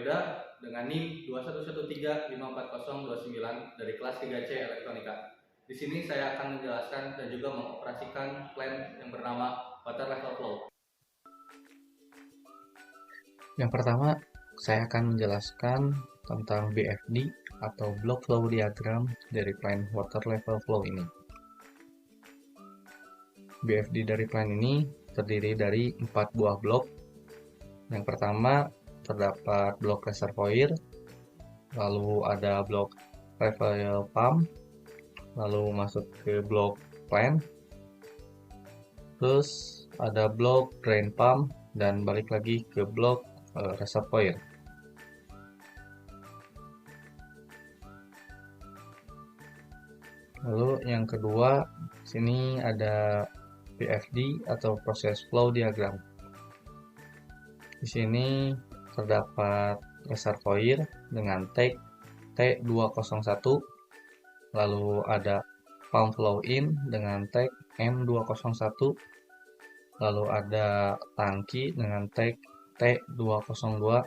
Yuda dengan NIM 211354029 dari kelas 3C Elektronika. Di sini saya akan menjelaskan dan juga mengoperasikan plan yang bernama Water Level Flow. Yang pertama, saya akan menjelaskan tentang BFD atau Block Flow Diagram dari plan Water Level Flow ini. BFD dari plan ini terdiri dari 4 buah blok. Yang pertama, terdapat blok reservoir, lalu ada blok level pump, lalu masuk ke blok plan, terus ada blok drain pump, dan balik lagi ke blok reservoir. Lalu yang kedua, sini ada BFD atau Process Flow Diagram. Di sini terdapat reservoir dengan tag T201, lalu ada pump flow in dengan tag M201, lalu ada tangki dengan tag T202,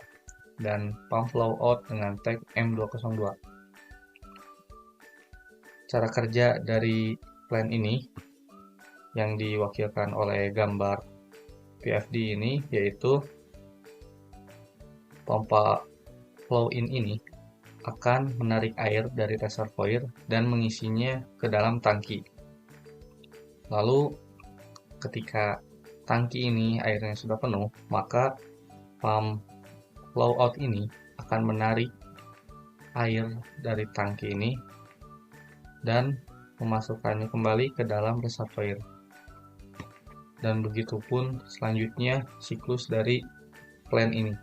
dan pump flow out dengan tag M202. Cara kerja dari plan ini yang diwakilkan oleh gambar BFD ini yaitu pompa flow in ini akan menarik air dari reservoir dan mengisinya ke dalam tangki. Lalu ketika tangki ini airnya sudah penuh, maka pump flow out ini akan menarik air dari tangki ini dan memasukkannya kembali ke dalam reservoir. Dan begitu pun selanjutnya siklus dari plan ini.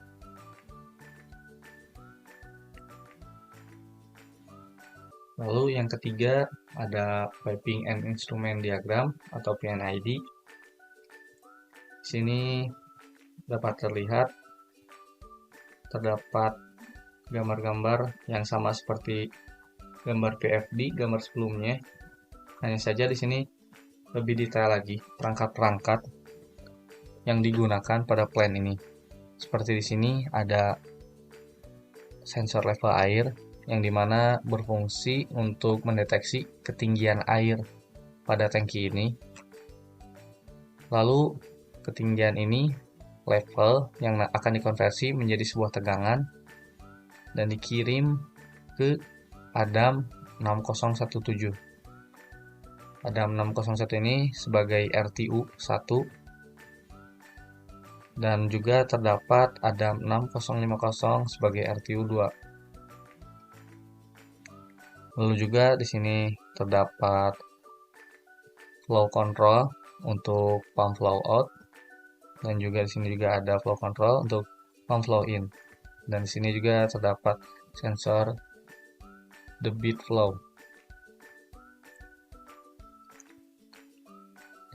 Lalu yang ketiga ada Piping and Instrument Diagram atau PNID. Di sini dapat terlihat terdapat gambar-gambar yang sama seperti gambar PFD, gambar sebelumnya. Hanya saja di sini lebih detail lagi perangkat-perangkat yang digunakan pada plan ini. Seperti di sini ada sensor level air yang dimana berfungsi untuk mendeteksi ketinggian air pada tangki ini. Lalu ketinggian ini level yang akan dikonversi menjadi sebuah tegangan dan dikirim ke Adam 6017. Adam 601 ini sebagai RTU 1 dan juga terdapat Adam 6050 sebagai RTU 2. Lalu juga di sini terdapat flow control untuk pump flow out dan juga di sini juga ada flow control untuk pump flow in. Dan di sini juga terdapat sensor debit flow.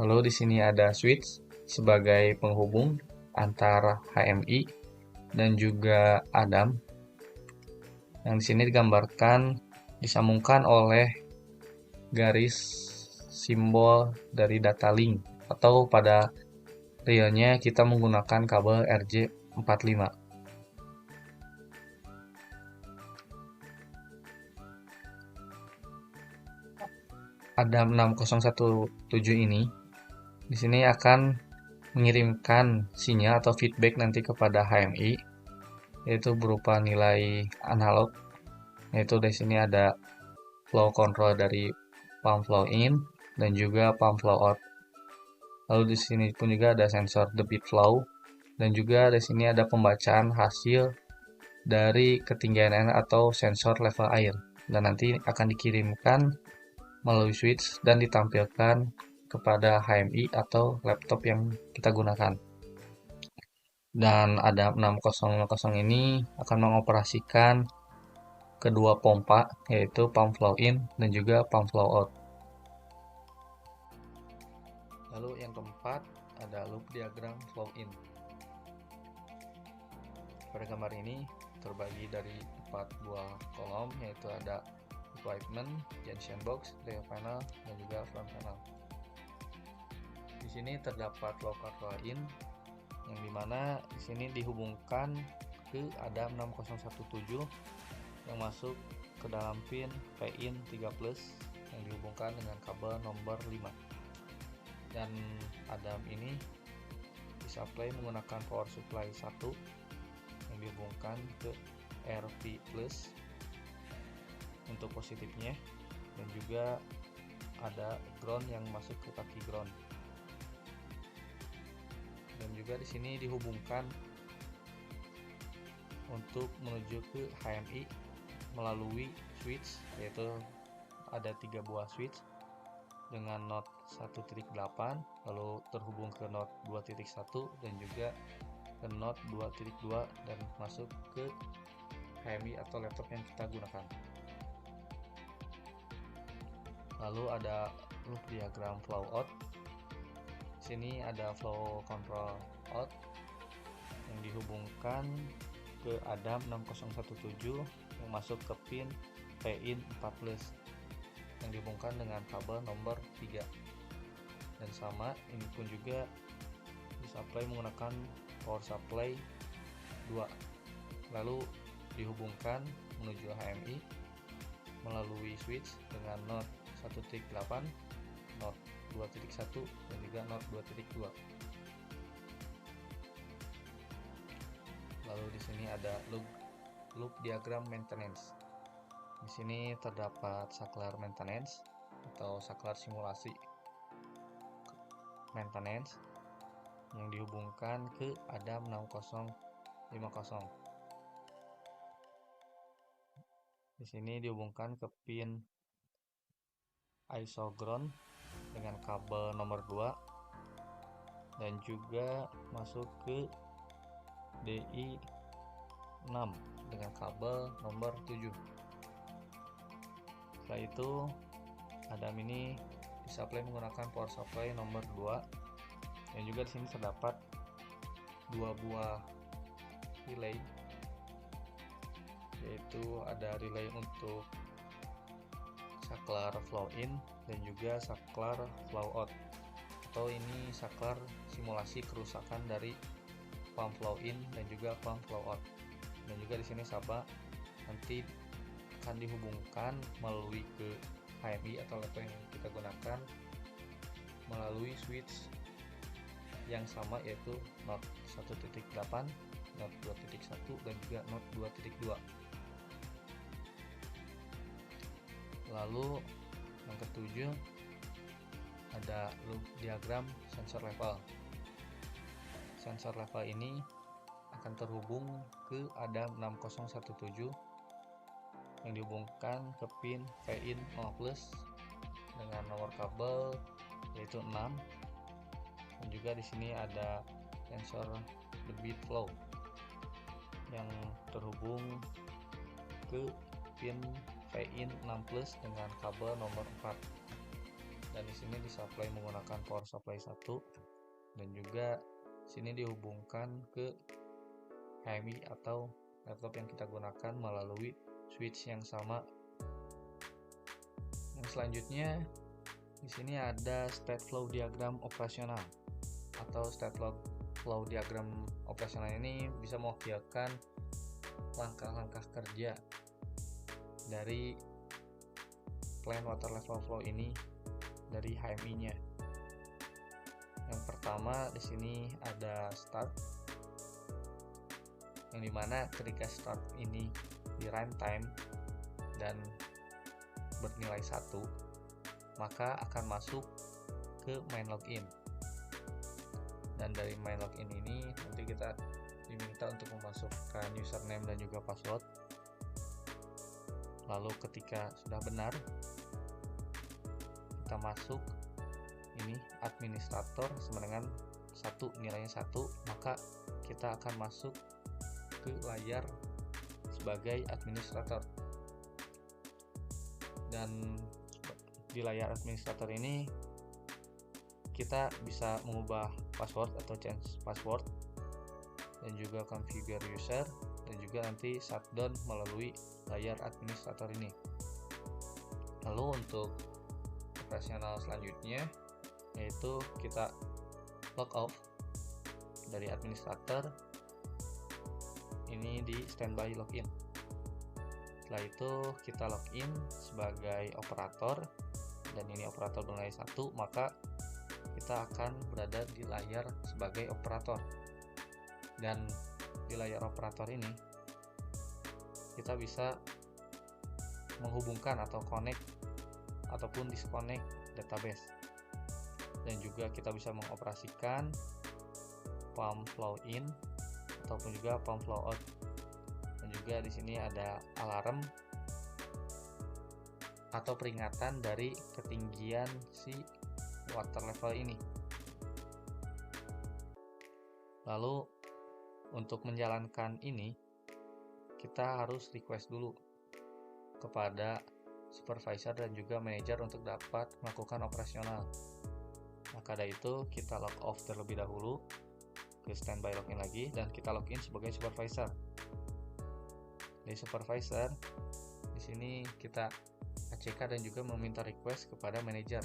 Lalu di sini ada switch sebagai penghubung antara HMI dan juga Adam. Yang di sini digambarkan disambungkan oleh garis simbol dari data link atau pada realnya kita menggunakan kabel RJ45. Adam 6017 ini di sini akan mengirimkan sinyal atau feedback nanti kepada HMI yaitu berupa nilai analog, yaitu di sini ada flow control dari pump flow in dan juga pump flow out. Lalu di sini pun juga ada sensor debit flow dan juga di sini ada pembacaan hasil dari ketinggian air atau sensor level air dan nanti akan dikirimkan melalui switch dan ditampilkan kepada HMI atau laptop yang kita gunakan. Dan Adam 6050 ini akan mengoperasikan kedua pompa yaitu pump flow in dan juga pump flow out. Lalu yang keempat ada loop diagram flow in. Pada gambar ini terbagi dari 4 buah kolom yaitu ada equipment, junction box, rear panel, dan juga front panel. Di sini terdapat flow control in yang dimana di sini dihubungkan ke ADAM 6017 yang masuk ke dalam pin PIN 3+ yang dihubungkan dengan kabel nomor 5. Dan ADAM ini disuplai menggunakan power supply 1 yang dihubungkan ke RP+ untuk positifnya, dan juga ada ground yang masuk ke kaki ground. Dan juga di sini dihubungkan untuk menuju ke HMI melalui switch, yaitu ada 3 buah switch dengan not 1.8, lalu terhubung ke not 2.1 dan juga ke not 2.2 dan masuk ke HMI atau laptop yang kita gunakan. Lalu ada loop diagram flow out. Sini ada flow control out yang dihubungkan ke ADAM 6017 yang masuk ke pin PIN 4+ yang dihubungkan dengan kabel nomor 3. Dan sama, ini pun juga disuplai menggunakan power supply 2. Lalu dihubungkan menuju HMI melalui switch dengan not 1.8, not 2.1 dan juga not 2.2. Lalu di sini ada loop diagram maintenance. Di sini terdapat saklar maintenance atau saklar simulasi maintenance yang dihubungkan ke ADAM 6050. Di sini dihubungkan ke pin ISO ground dengan kabel nomor 2 dan juga masuk ke DI 6 dengan kabel nomor 7. Setelah itu ADAM ini disuplai menggunakan power supply nomor 2, dan juga di sini terdapat 2 buah relay, yaitu ada relay untuk saklar flow in dan juga saklar flow out, atau ini saklar simulasi kerusakan dari pump flow in dan juga pump flow out. Dan juga di sini sama, nanti akan dihubungkan melalui ke HMI atau laptop yang kita gunakan melalui switch yang sama, yaitu not 1.8, not 2.1 dan juga not 2.2. Lalu yang ketujuh ada loop diagram sensor level. Sensor level ini akan terhubung ke ADAM 6017 yang dihubungkan ke pin PIN 0+ dengan nomor kabel yaitu 6, dan juga di sini ada sensor debit flow yang terhubung ke pin PIN 6+ dengan kabel nomor 4. Dan di sini disuplai menggunakan power supply 1, dan juga sini dihubungkan ke HMI atau laptop yang kita gunakan melalui switch yang sama. Yang selanjutnya di sini ada state flow diagram operasional, atau state flow diagram operasional ini bisa mewakilkan langkah-langkah kerja dari plan water level flow ini dari HMI-nya. Yang pertama di sini ada start, yang dimana ketika start ini di runtime dan bernilai 1, maka akan masuk ke main login. Dan dari main login ini nanti kita diminta untuk memasukkan username dan juga password. Lalu ketika sudah benar, kita masuk ini administrator sama dengan 1, nilainya 1, maka kita akan masuk ke layar sebagai administrator. Dan di layar administrator ini kita bisa mengubah password atau change password, dan juga configure user, dan juga nanti shutdown melalui layar administrator ini. Lalu untuk operasional selanjutnya yaitu kita log off dari administrator. ini di standby login. Setelah itu kita login sebagai operator, dan ini operator bernilai 1, maka kita akan berada di layar sebagai operator. Dan di layar operator ini kita bisa menghubungkan atau connect ataupun disconnect database, dan juga kita bisa mengoperasikan pump flow in ataupun juga pump flow out. Dan juga di sini ada alarm atau peringatan dari ketinggian si water level ini. Lalu untuk menjalankan ini kita harus request dulu kepada supervisor dan juga manajer untuk dapat melakukan operasional. Maka dari itu kita log off terlebih dahulu, ke standby login lagi, dan kita login sebagai supervisor. Di supervisor, di sini kita ACK dan juga meminta request kepada manajer.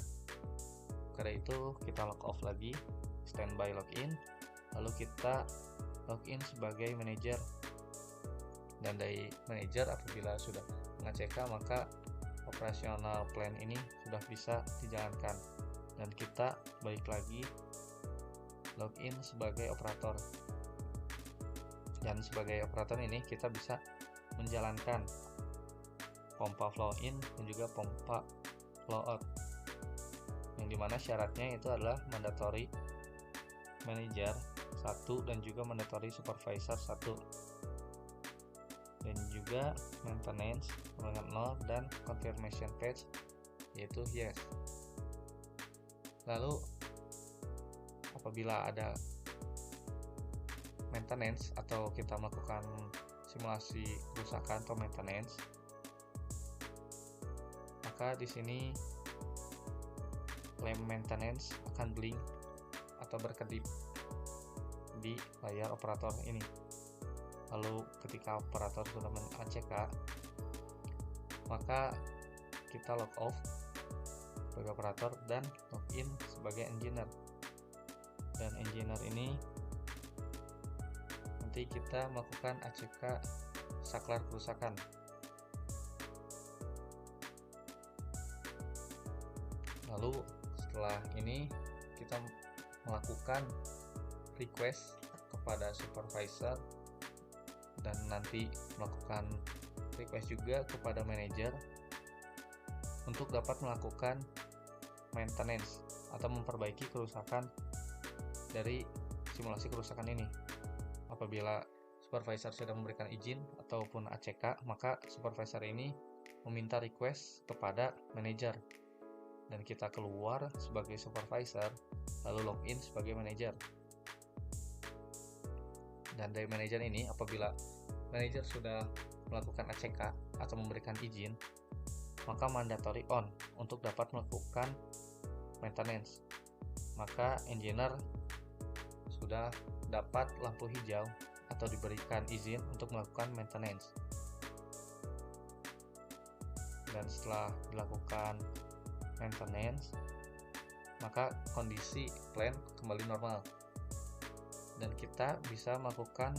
Karena itu kita log off lagi, standby login, lalu kita login sebagai manajer. Dan dari manajer apabila sudah meng-ACK, maka operasional plan ini sudah bisa dijalankan. Dan kita balik lagi login sebagai operator. Dan sebagai operator ini kita bisa menjalankan pompa flow in dan juga pompa flow out, yang dimana syaratnya itu adalah mandatory manager 1 dan juga mandatory supervisor 1, dan juga maintenance dengan 0 dan confirmation page yaitu yes. Lalu apabila ada maintenance atau kita melakukan simulasi kerusakan atau maintenance, maka di sini lamp maintenance akan blink atau berkedip di layar operator ini. Lalu ketika operator sudah men-ACK, maka kita log off sebagai operator dan login sebagai engineer. Dan engineer ini nanti kita melakukan ACK saklar kerusakan. Lalu setelah ini kita melakukan request kepada supervisor dan nanti melakukan request juga kepada manajer untuk dapat melakukan maintenance atau memperbaiki kerusakan dari simulasi kerusakan ini. Apabila supervisor sudah memberikan izin ataupun ACK, maka supervisor ini meminta request kepada manajer, dan kita keluar sebagai supervisor lalu login sebagai manajer. Dan dari manajer ini, apabila manajer sudah melakukan ACK atau memberikan izin, maka mandatory on untuk dapat melakukan maintenance. Maka engineer sudah dapat lampu hijau atau diberikan izin untuk melakukan maintenance. Dan setelah dilakukan maintenance, maka kondisi plan kembali normal dan kita bisa melakukan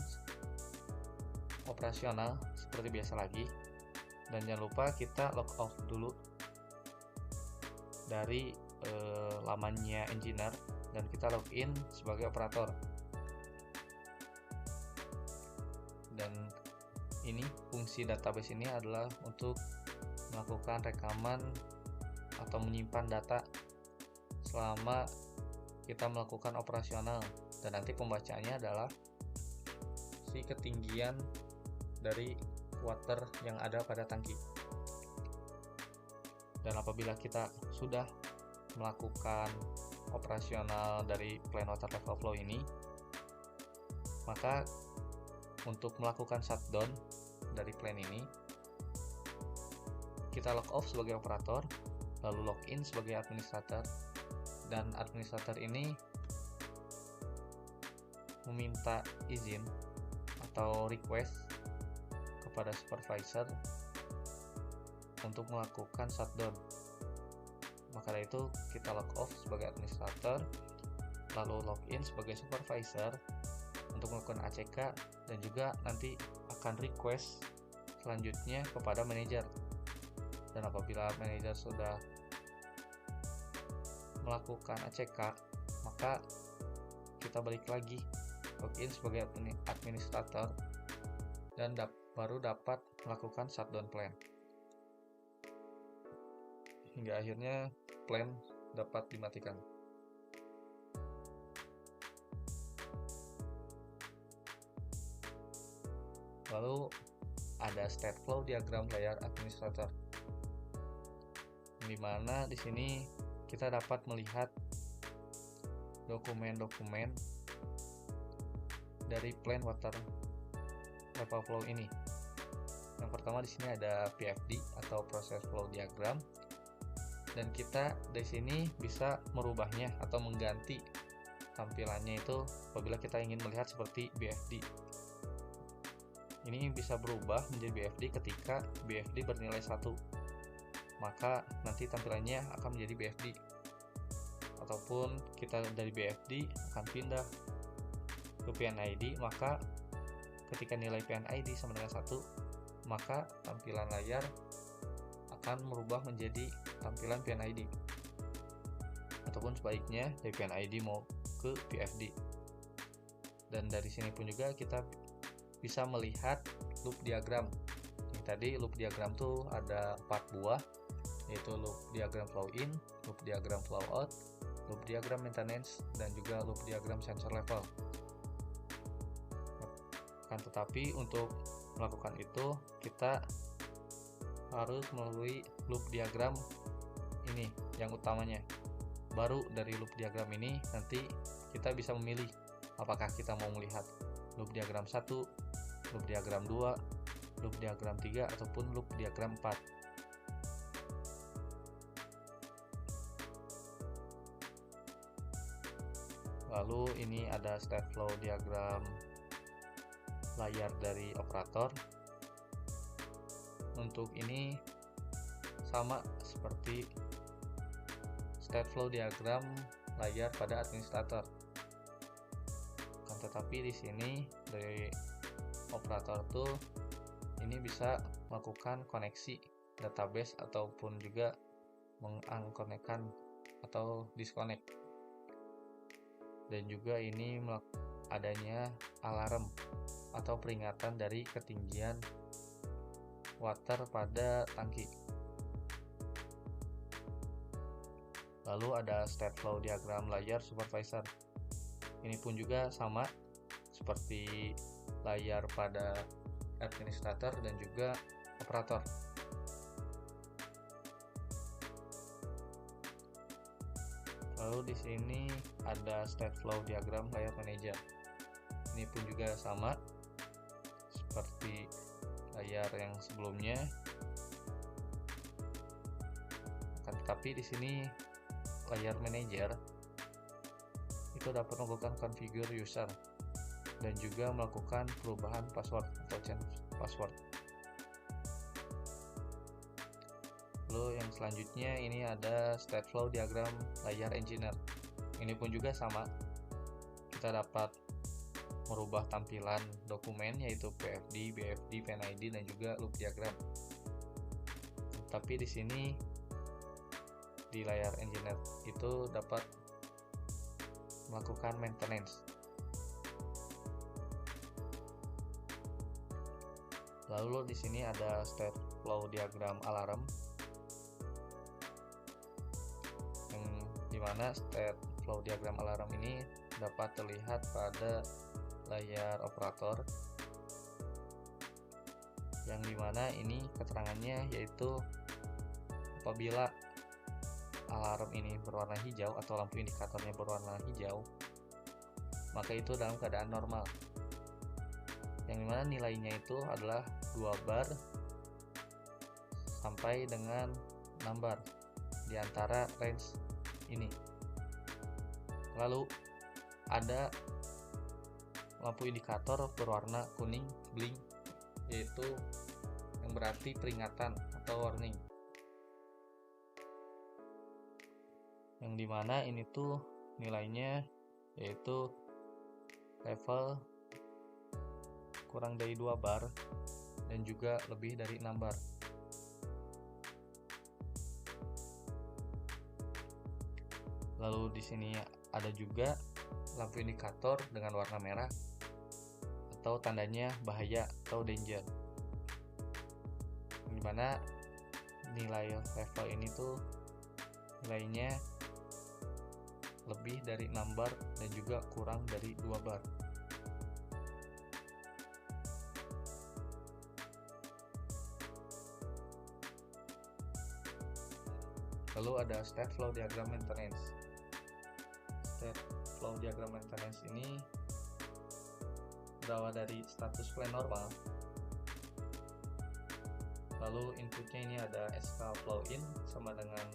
operasional seperti biasa lagi. Dan jangan lupa kita log off dulu dari lamannya engineer dan kita login sebagai operator. Dan ini fungsi database ini adalah untuk melakukan rekaman atau menyimpan data selama kita melakukan operasional, dan nanti pembacaannya adalah si ketinggian dari water yang ada pada tangki. Dan apabila kita sudah melakukan operasional dari plan water level flow ini, maka untuk melakukan shutdown dari plan ini, kita log off sebagai operator, lalu login sebagai administrator, dan administrator ini meminta izin atau request kepada supervisor untuk melakukan shutdown. Maka dari itu kita log off sebagai administrator, lalu login sebagai supervisor untuk melakukan ACK, dan juga nanti akan request selanjutnya kepada manajer. Dan apabila manajer sudah melakukan ACK, maka kita balik lagi login sebagai administrator dan baru dapat melakukan shutdown plan. Hingga akhirnya plan dapat dimatikan. Lalu ada state flow diagram layar administrator, di mana di sini kita dapat melihat dokumen-dokumen dari plan water level flow ini. Yang pertama di sini ada PFD atau process flow diagram, dan kita di sini bisa merubahnya atau mengganti tampilannya itu apabila kita ingin melihat seperti BFD. Ini bisa berubah menjadi BFD ketika BFD bernilai 1, maka nanti tampilannya akan menjadi BFD. Ataupun kita dari BFD akan pindah ke PNID, maka ketika nilai PNID sama dengan 1, maka tampilan layar akan merubah menjadi tampilan PNID. Ataupun sebaliknya dari PNID mau ke PFD. Dan dari sini pun juga kita bisa melihat loop diagram. Yang tadi loop diagram tuh ada 4 buah, yaitu loop diagram flow in, loop diagram flow out, loop diagram maintenance, dan juga loop diagram sensor level. Kan tetapi untuk melakukan itu kita harus melalui loop diagram ini yang utamanya. Baru dari loop diagram ini nanti kita bisa memilih apakah kita mau melihat loop diagram 1, loop diagram 2, loop diagram 3, ataupun loop diagram 4. Lalu ini ada state flow diagram layar dari operator. Untuk ini sama seperti state flow diagram layar pada administrator. Kan tetapi di sini dari operator tuh ini bisa melakukan koneksi database ataupun juga mengunkonekkan atau disconnect. Dan juga ini adanya alarm atau peringatan dari ketinggian water pada tangki. Lalu ada state flow diagram layar supervisor. Ini pun juga sama seperti layar pada administrator dan juga operator. Lalu di sini ada state flow diagram layar manager. Ini pun juga sama seperti layar yang sebelumnya. Tetapi di sini layar manager itu dapat melakukan configure user dan juga melakukan perubahan password atau change password. Lalu yang selanjutnya ini ada state flow diagram layar engineer. Ini pun juga sama, kita dapat merubah tampilan dokumen yaitu PFD, BFD, PNID, dan juga loop diagram. Tapi di sini di layar engineer itu dapat melakukan maintenance. Lalu di sini ada state flow diagram alarm, yang dimana state flow diagram alarm ini dapat terlihat pada layar operator, yang dimana ini keterangannya yaitu apabila alarm ini berwarna hijau atau lampu indikatornya berwarna hijau, maka itu dalam keadaan normal, yang dimana nilainya itu adalah 2 bar sampai dengan 6 bar di antara range ini. Lalu ada lampu indikator berwarna kuning blink, yaitu yang berarti peringatan atau warning, yang dimana ini tuh nilainya yaitu level kurang dari 2 bar, dan juga lebih dari 6 bar. Lalu di sini ada juga lampu indikator dengan warna merah atau tandanya bahaya atau danger. Dimana nilai level ini tuh nilainya lebih dari 6 bar dan juga kurang dari 2 bar. Lalu ada step flow diagram maintenance. Step flow diagram maintenance ini berawal dari status plan normal. Lalu inputnya ini ada SK flow in sama dengan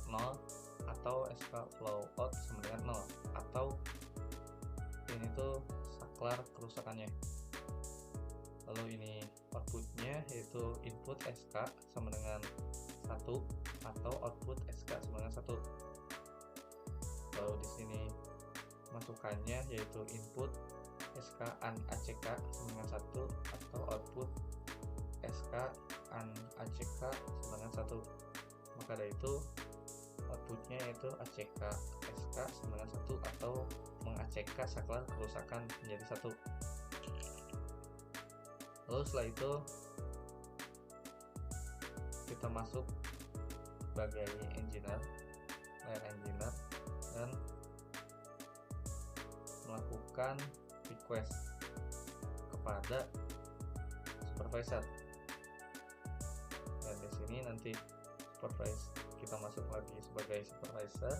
0 atau SK flow out sama dengan 0, atau ini tuh saklar kerusakannya. Lalu ini outputnya yaitu input SK sama dengan 1 atau output SK sama dengan 1. Lalu di sini masukannya yaitu input SK an ACK sama dengan 1 atau output SK an ACK sama dengan 1. Maka dari itu outputnya yaitu ACK SK sama dengan 1 atau meng-ACK saklar kerusakan menjadi 1. Lalu setelah itu kita masuk sebagai engineer, layer engineer, dan melakukan request kepada supervisor. Dan di sini nanti supervisor, kita masuk lagi sebagai supervisor,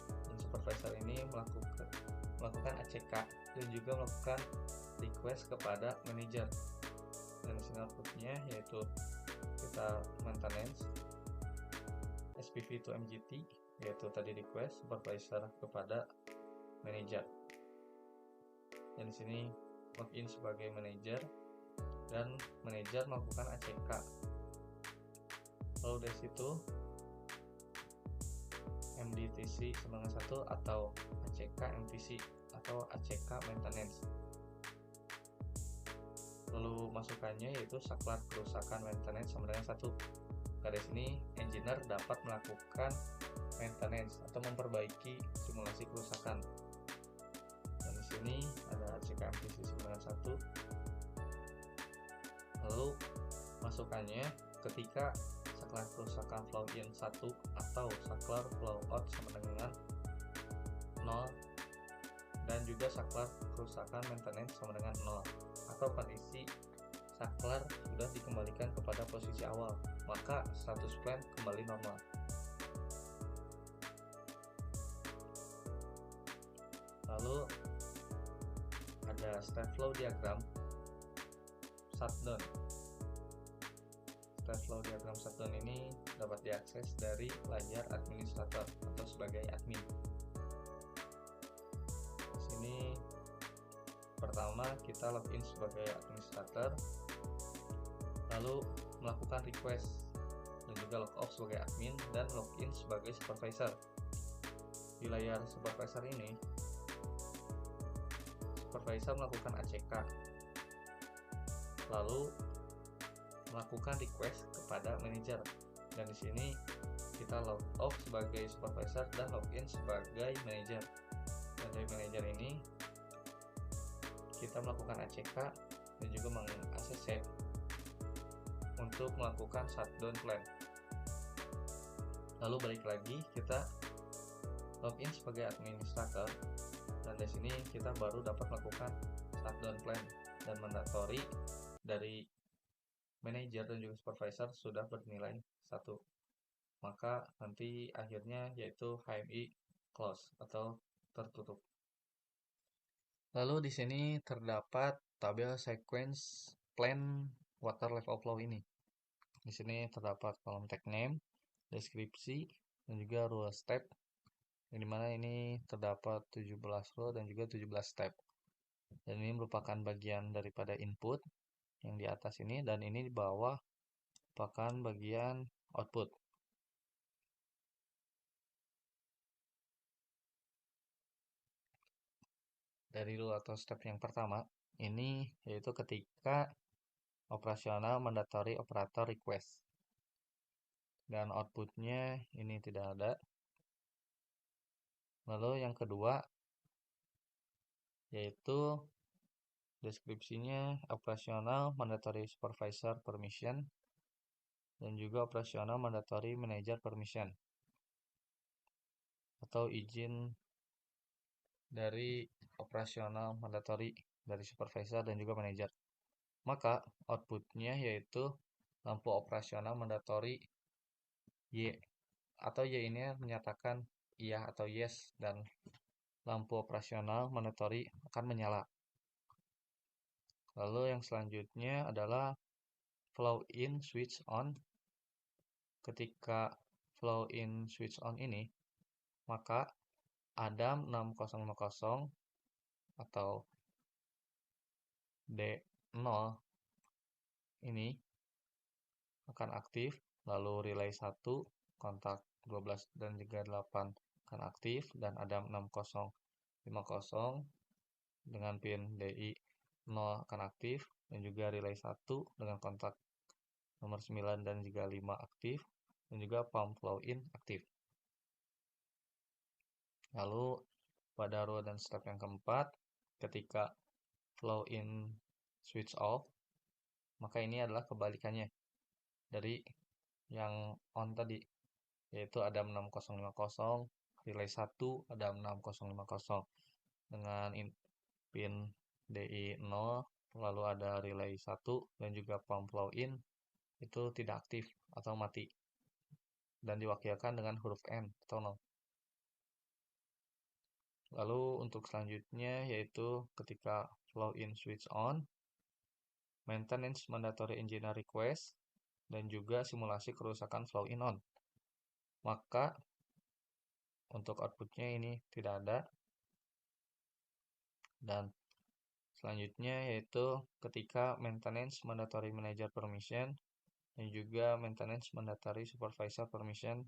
dan supervisor ini melakukan ACK dan juga melakukan request kepada manager. Dan di sini outputnya yaitu kita maintenance SPV to MGT, yaitu tadi request supervisor kepada manager. Dan di sini login sebagai manager dan manager melakukan ACK. Lalu dari situ MDTC sama dengan 1 atau ACK MTC atau ACK maintenance. Lalu masukannya yaitu saklar kerusakan maintenance sama dengan 1. Dari sini engineer dapat melakukan maintenance atau memperbaiki simulasi kerusakan. Dan di sini ada ACK MTC sama dengan 1. Lalu masukannya ketika saklar kerusakan flow in 1 atau saklar flow out sama dengan 0, dan juga saklar kerusakan maintenance sama dengan 0, atau kondisi saklar sudah dikembalikan kepada posisi awal, maka status plan kembali normal. Lalu ada step flow diagram shutdown. Step flow diagram shutdown ini dapat diakses dari layar administrator atau sebagai admin. Di sini pertama kita login sebagai administrator, lalu melakukan request dan juga log off sebagai admin dan login sebagai supervisor. Di layar supervisor ini, supervisor melakukan ACK, lalu melakukan request kepada manager, dan di sini kita log off sebagai supervisor dan login sebagai manager. Dan dari manager ini kita melakukan ACK dan juga meng-ACC untuk melakukan shutdown plan. Lalu balik lagi kita login sebagai administrator, dan di sini kita baru dapat melakukan shutdown plan dan mandatory dari manager dan juga supervisor sudah bernilai 1. Maka nanti akhirnya yaitu HMI close atau tertutup. Lalu di sini terdapat tabel sequence plan water level flow ini. Di sini terdapat kolom tag name, deskripsi, dan juga rule step. Yang dimana ini terdapat 17 rule dan juga 17 step. Dan ini merupakan bagian daripada input yang di atas ini, dan ini di bawah merupakan bagian output. Dari rule atau step yang pertama, ini yaitu ketika operasional mandatory operator request. Dan outputnya ini tidak ada. Lalu yang kedua yaitu deskripsinya operasional mandatory supervisor permission dan juga operasional mandatory manager permission atau izin dari operasional mandatory dari supervisor dan juga manager. Maka outputnya yaitu lampu operasional mandatory Y atau Y ini menyatakan iya atau yes dan lampu operasional mandatory akan menyala. Lalu yang selanjutnya adalah flow in switch on. Ketika flow in switch on ini, maka Adam 6050 atau D0 ini akan aktif, lalu relay 1 kontak 12 dan juga 8 akan aktif, dan Adam 6050 dengan pin DI 0 akan aktif, dan juga relay 1 dengan kontak nomor 9 dan juga 5 aktif, dan juga pump flow in aktif. Lalu pada row dan step yang keempat, ketika flow in switch off, maka ini adalah kebalikannya dari yang on tadi, yaitu ada 6050, relay 1 ada 6050 dengan pin DI 0, lalu ada relay 1 dan juga pump flow in itu tidak aktif atau mati dan diwakilkan dengan huruf N atau 0. Lalu untuk selanjutnya yaitu ketika flow in switch on, maintenance mandatory engineer request, dan juga simulasi kerusakan flow in on. Maka untuk outputnya ini tidak ada. Dan selanjutnya yaitu ketika maintenance mandatory manager permission dan juga maintenance mandatory supervisor permission,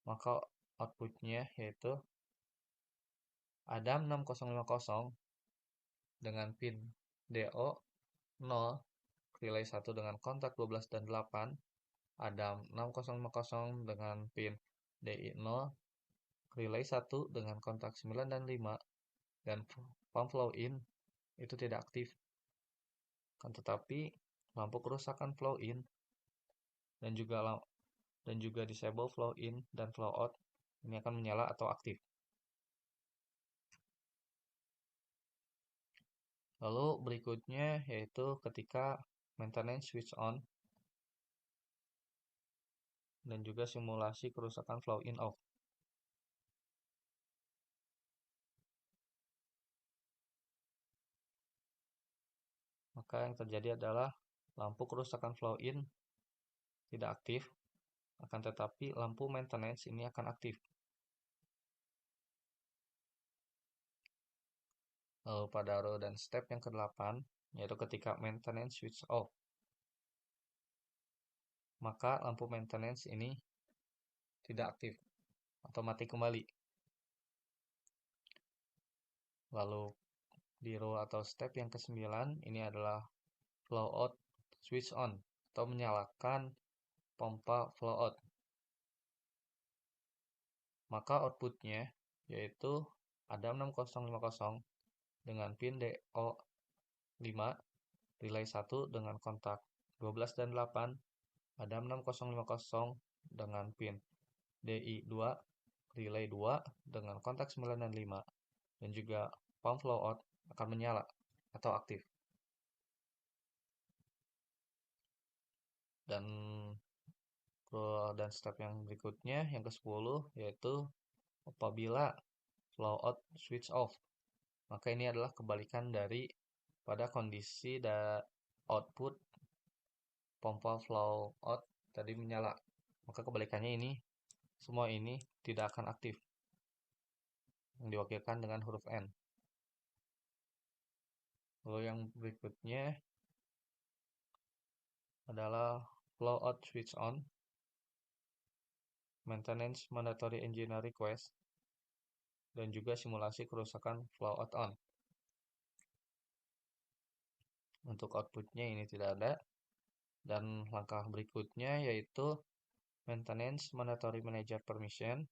maka outputnya yaitu Adam 6050 dengan pin DO 0, relay 1 dengan kontak 12 dan 8, Adam 6050 dengan pin DI 0, relay 1 dengan kontak 9 dan 5, dan pump flow in itu tidak aktif. Kan tetapi lampu kerusakan flow in dan juga disable flow in dan flow out ini akan menyala atau aktif. Lalu berikutnya yaitu ketika maintenance switch on dan juga simulasi kerusakan flow in off. Maka yang terjadi adalah lampu kerusakan flow in tidak aktif, akan tetapi lampu maintenance ini akan aktif. Lalu pada row dan step yang ke-8, yaitu ketika maintenance switch off, maka lampu maintenance ini tidak aktif atau mati kembali. Lalu di row atau step yang ke-9 ini adalah flow out switch on atau menyalakan pompa flow out. Maka outputnya yaitu ada 6050 dengan pin DO5, relay 1 dengan kontak 12 dan 8, ada 6050 dengan pin DI2, relay 2 dengan kontak 9 dan 5, dan juga pump flow out akan menyala atau aktif. Dan step yang berikutnya yang ke-10 yaitu apabila flow out switch off. Maka ini adalah kebalikan dari pada kondisi output pompa flow out tadi menyala. Maka kebalikannya ini semua ini tidak akan aktif, yang diwakilkan dengan huruf N. Lalu yang berikutnya adalah flow out switch on, maintenance mandatory engineer request, dan juga simulasi kerusakan flow out on. Untuk outputnya ini tidak ada. Dan langkah berikutnya yaitu maintenance mandatory manager permission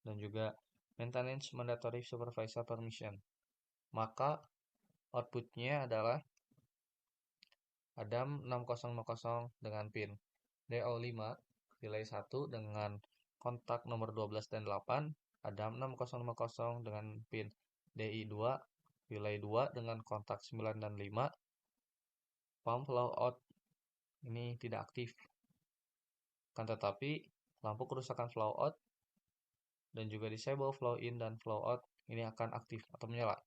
dan juga maintenance mandatory supervisor permission. Maka outputnya adalah Adam 6050 dengan pin DO5 relay 1 dengan kontak nomor 12 dan 8, Adam 6050 dengan pin DI2 relay 2 dengan kontak 9 dan 5, pump flow out ini tidak aktif. Kan tetapi lampu kerusakan flow out dan juga disable flow in dan flow out ini akan aktif atau menyala.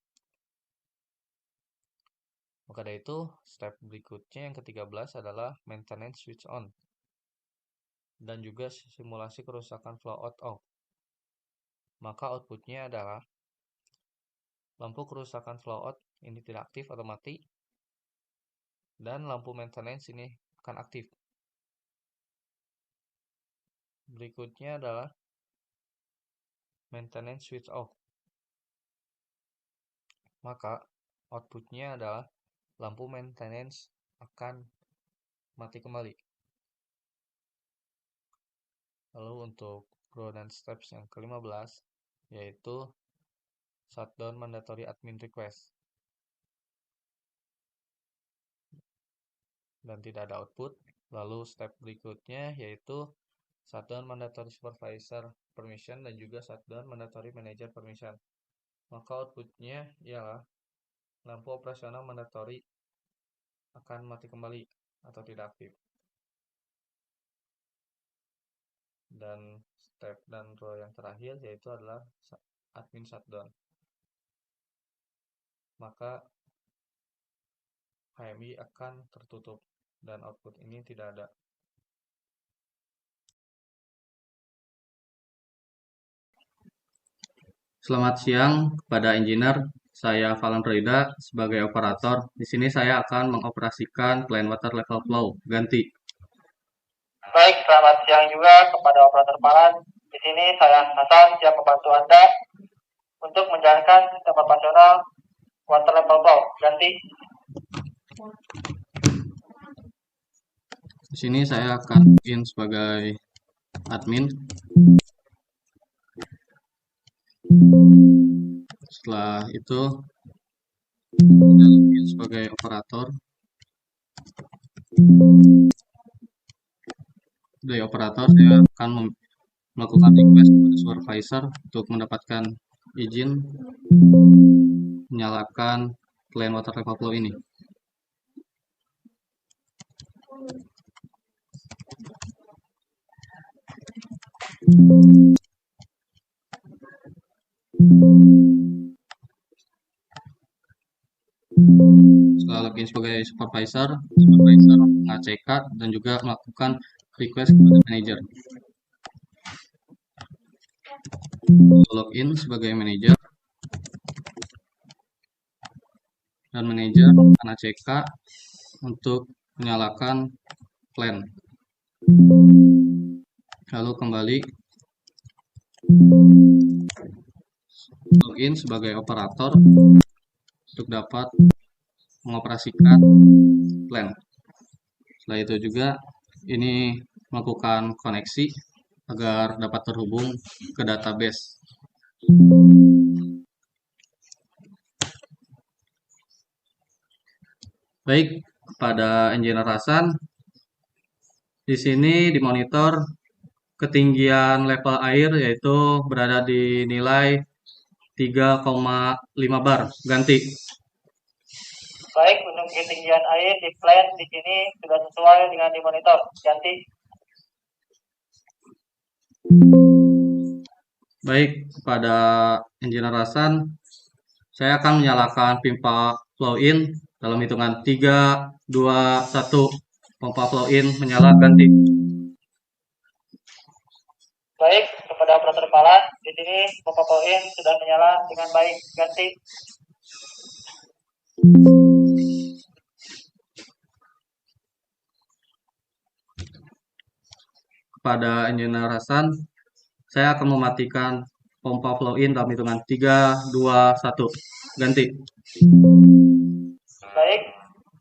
Maka dari itu, step berikutnya yang ke-13 adalah maintenance switch on dan juga simulasi kerusakan flow out off. Maka outputnya adalah lampu kerusakan flow out ini tidak aktif atau mati dan lampu maintenance ini akan aktif. Berikutnya adalah maintenance switch off. Maka outputnya adalah lampu maintenance akan mati kembali. Lalu untuk ground steps yang ke-15 yaitu shutdown mandatory admin request. Dan tidak ada output. Lalu step berikutnya yaitu shutdown mandatory supervisor permission dan juga shutdown mandatory manager permission. Maka outputnya ialah lampu operasional mandatory akan mati kembali atau tidak aktif. Dan step dan row yang terakhir yaitu adalah admin shutdown. Maka HMI akan tertutup dan output ini tidak ada. Selamat siang kepada engineer. Saya Valen Rida sebagai operator. Di sini saya akan mengoperasikan plan water level flow. Ganti. Baik, selamat siang juga kepada operator Palan. Di sini saya Hasan siap membantu Anda untuk menjalankan sistem operasional water level flow. Ganti. Di sini saya akan login sebagai admin. Setelah itu saya login sebagai operator. Dari operator saya akan melakukan request kepada supervisor untuk mendapatkan izin menyalakan plan water level flow ini. Setelah login sebagai supervisor mengecek dan juga melakukan request kepada manajer. Login sebagai manajer dan manajer akan ACK untuk menyalakan plan. Lalu kembali login sebagai operator untuk dapat mengoperasikan plan. Setelah itu juga ini melakukan koneksi agar dapat terhubung ke database. Baik, pada engineer Hasan, di sini di monitor ketinggian level air yaitu berada di nilai 3,5 bar. Ganti. Baik, untuk ketinggian air di plan di sini sudah sesuai dengan di monitor. Ganti. Baik, pada engineer Hasan, saya akan menyalakan pipa flow in dalam hitungan 3, 2, 1. Pompa flow in menyala. Ganti. Baik, kepada operator Palan, di sini pompa flow in sudah menyala dengan baik. Ganti. Kepada engineer Hasan, saya akan mematikan pompa flow in dalam hitungan 3, 2, 1. Ganti. Baik,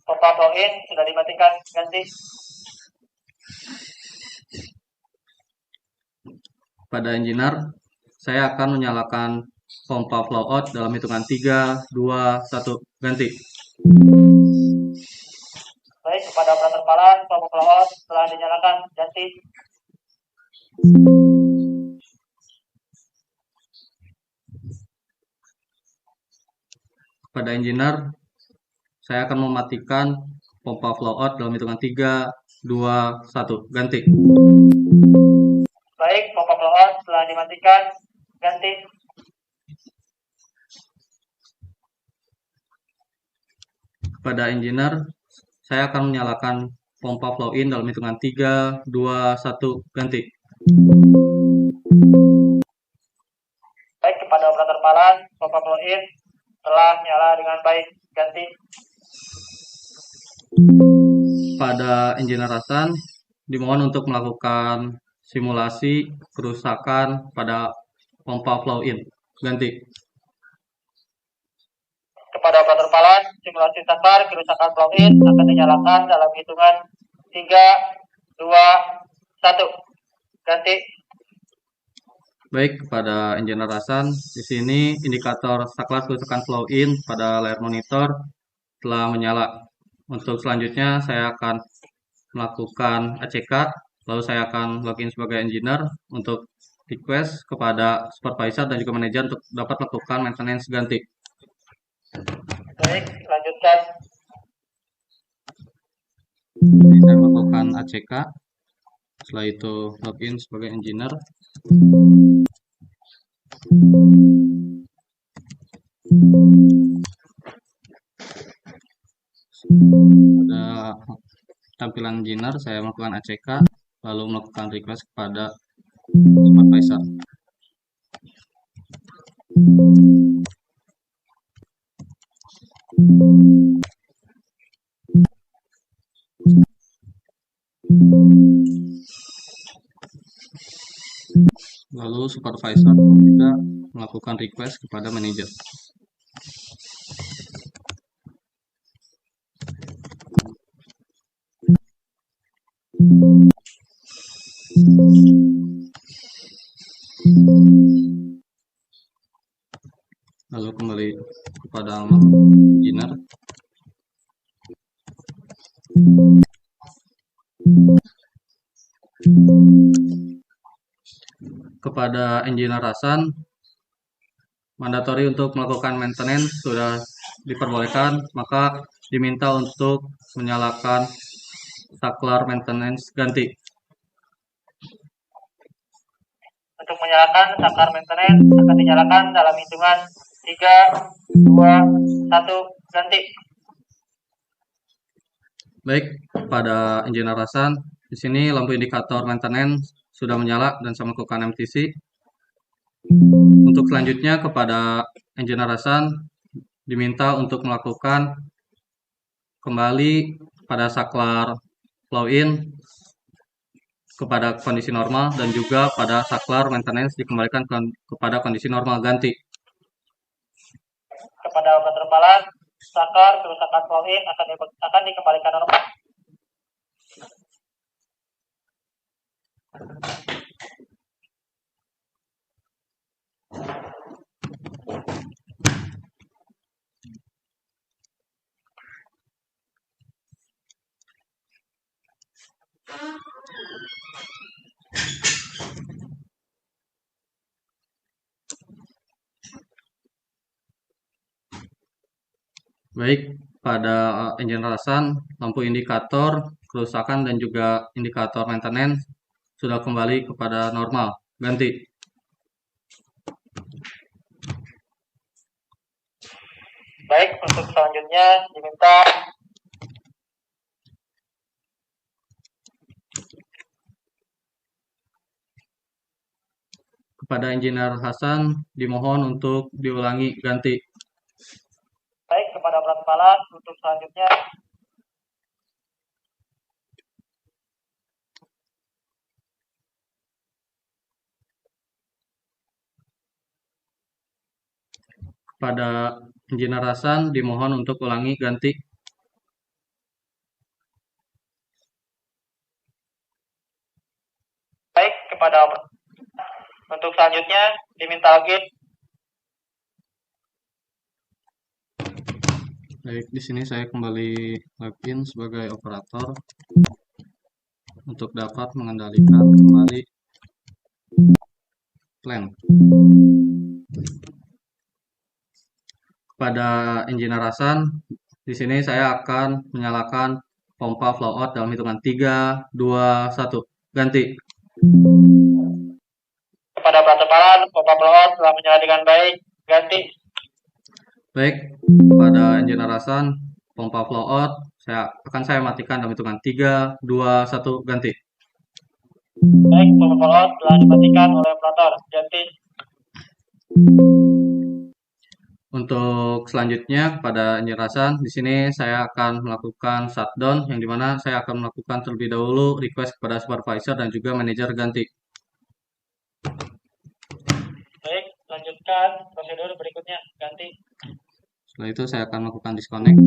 pompa flow in sudah dimatikan, ganti. Pada engineer, saya akan menyalakan pompa flow out dalam hitungan 3, 2, 1, ganti. Baik, kepada operator palan, pompa flow out telah dinyalakan, ganti. Pada engineer, saya akan mematikan pompa flow out dalam hitungan 3, 2, 1, ganti. Baik, pompa flow out telah dimatikan, ganti. Pada engineer, saya akan menyalakan pompa flow in dalam hitungan 3, 2, 1, ganti. Baik, kepada operator palan, pompa flow in telah nyala dengan baik, ganti. Pada engineer Hasan, dimohon untuk melakukan simulasi kerusakan pada pompa flow in, ganti. Kepada operator palan, simulasi saklar kerusakan flow in akan dinyalakan dalam hitungan 3, 2, 1, ganti. Baik, kepada engineer Hasan, di sini indikator saklar kerusakan flow in pada layar monitor telah menyala. Untuk selanjutnya, saya akan melakukan ACK, lalu saya akan login sebagai engineer untuk request kepada supervisor dan juga manajer untuk dapat melakukan maintenance ganti. Baik, lanjutkan. Jadi saya melakukan ACK, setelah itu login sebagai engineer. Pada tampilan engineer, saya melakukan ACK, lalu melakukan request kepada supervisor. Lalu supervisor juga melakukan request kepada manajer. Lalu kembali kepada halaman engineer. Kepada engineer Hasan, mandatori untuk melakukan maintenance sudah diperbolehkan, maka diminta untuk menyalakan saklar maintenance ganti. Untuk menyalakan saklar maintenance akan dinyalakan dalam hitungan 3, 2, 1, ganti. Baik, pada engineer Hasan, di sini lampu indikator maintenance sudah menyala dan saya melakukan MTC. Untuk selanjutnya kepada engineer Hasan diminta untuk melakukan kembali pada saklar flow in kepada kondisi normal dan juga pada saklar maintenance dikembalikan kepada kondisi normal ganti. Kepada operator palan, saklar kerusakan flow in akan dikembalikan normal. Baik, pada engineer Hasan, lampu indikator kerusakan dan juga indikator maintenance sudah kembali kepada normal. Ganti. Baik, untuk selanjutnya diminta Kepada engineer Hasan dimohon untuk diulangi ganti. baik kepada operator palan untuk selanjutnya Kepada engineer Hasan dimohon untuk ulangi ganti. kepada untuk selanjutnya diminta login. Baik, di sini saya kembali login sebagai operator untuk dapat mengendalikan kembali plan. Kepada engineer Hasan, di sini saya akan menyalakan pompa flow out dalam hitungan 3, 2, 1. Ganti. Kepada operator paran, pompa flow out telah menyala dengan baik. Ganti. Baik, pada engineer Hasan, pompa flow out saya matikan dalam hitungan 3, 2, 1. Ganti. Baik, pompa flow out telah dimatikan oleh operator. Ganti. Untuk selanjutnya kepada engineer Hasan, di sini saya akan melakukan shutdown, yang dimana saya akan melakukan terlebih dahulu request kepada supervisor dan juga manajer ganti. Baik, lanjutkan prosedur berikutnya. Ganti. Setelah itu saya akan melakukan disconnect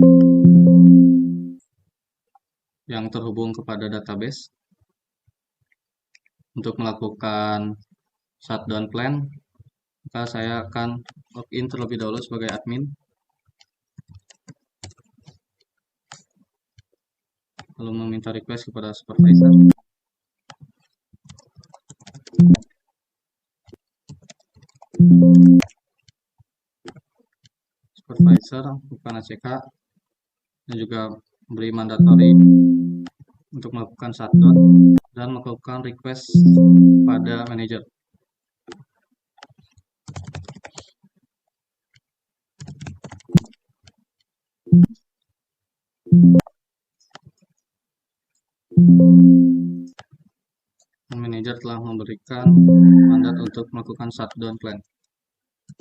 yang terhubung kepada database untuk melakukan shutdown plan. Maka saya akan login terlebih dahulu sebagai admin, lalu meminta request kepada supervisor. Supervisor bukan ACK dan juga beri mandatory untuk melakukan shutdown dan melakukan request pada manajer. Manajer telah memberikan mandat untuk melakukan shutdown plan.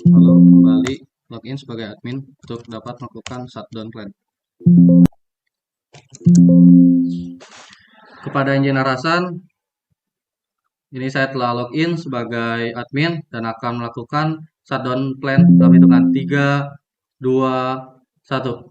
Lalu kembali login sebagai admin untuk dapat melakukan shutdown plan. Kepada engineer Hasan, ini saya telah login sebagai admin dan akan melakukan shutdown plan dalam hitungan 3, 2, 1.